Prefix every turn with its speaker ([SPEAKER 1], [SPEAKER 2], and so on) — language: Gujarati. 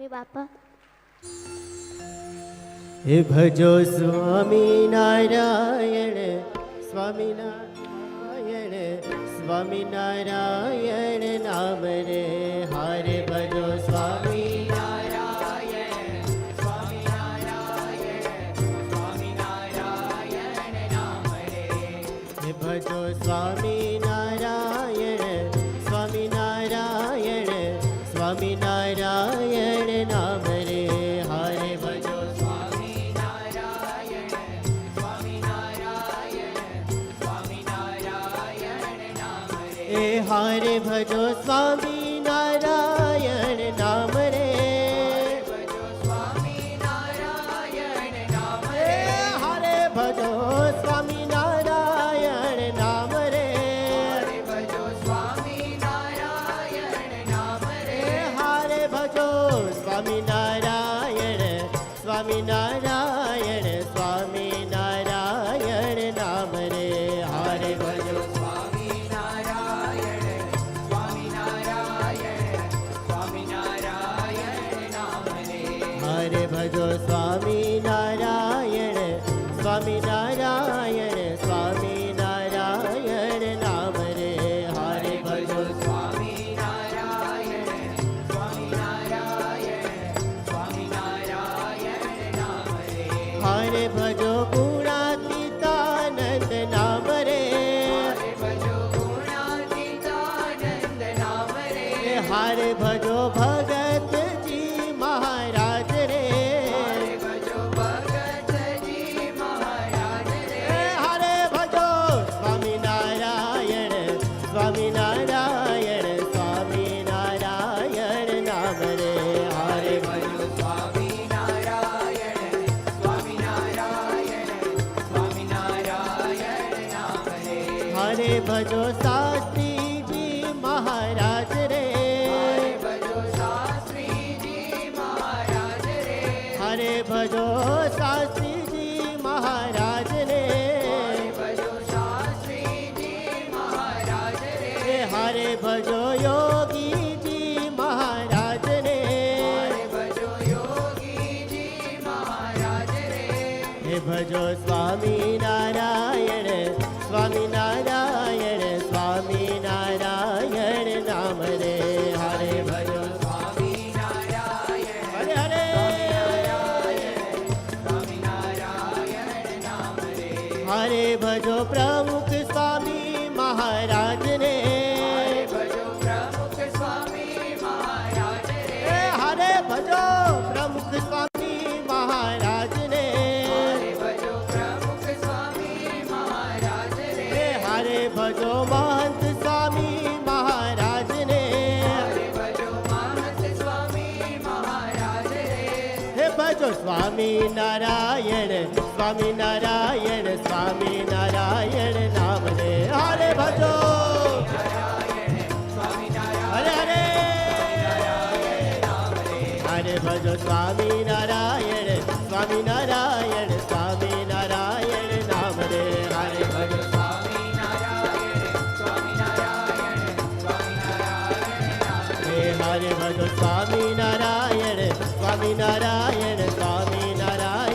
[SPEAKER 1] કરી બાપા.
[SPEAKER 2] હે ભજો સ્વામિનારાયણ સ્વામિનારાયણ સ્વામિનારાયણ નામ રે. હારે ભજો સ્વામિનારાયણ સ્વામિનારાયણ સ્વામિનારાયણ નામ રે. હે ભજો સ્વામિનારાયણ સ્વામિનારાયણ સ્વામિનારાયણ નામ રે. હારે ભજો હારે ભજો સ્વામિનારાયણ નામ રે. હારે ભજો સ્વામિનારાયણ નામ રે. હારે ભજો સ્વામિનારાયણ સ્વામિનારાયણ સ્વામિનારાયણ નામ રે. હારે ભજો હરે ભજો સ્વામિનારાયણ સ્વામિનારાયણ સ્વામિનારાયણ નામ રે. હરે ભજો સ્વામિનારાયણ સ્વામિનારાયણ સ્વામિનારાયણ નામ રે. હરે ભજો ગુણાતીતાનંદ નામ રે. હરે ભજો ભગતજી મહારાજ રે. હરે ભજો સ્વામિનારાયણ સ્વામિનારાયણ સ્વામિનારાયણ નામ રે. હરે ભજો સ્વામિનારાયણ સ્વામિનારાયણ સ્વામિનારાયણ નામ રે. હરે ભજો શાસ્ત્રીજી મહારાજ રે. હરે ભજો શાસ્ત્રીજી મહારાજ ને. હરે ભજો યોગીજી મહારાજ ને. હે ભજો સ્વામિનારાયણ સ્વામિનારાયણ સ્વામિનારાયણ નામ રે. હરે ભજો હરે ભજો પ્રમુખ સ્વામી મહારાજ ને. હરે ભજો પ્રમુખ સ્વામી મહારાજ ને. હરે ભજો મહંત સ્વામી મહારાજ ને. હે ભજો સ્વામિનારાયણ સ્વામિનારાયણ સ્વામિનારાયણ નામ રે. હરે ભજો હરે હરે હરે ભજો સ્વામિનારાયણ સ્વામિનારાયણ સ્વામિનારાયણ નામ રે. હરે ભજો હરે ભજો સ્વામિનારાયણ સ્વામિનારાયણ સ્વામિનારાયણ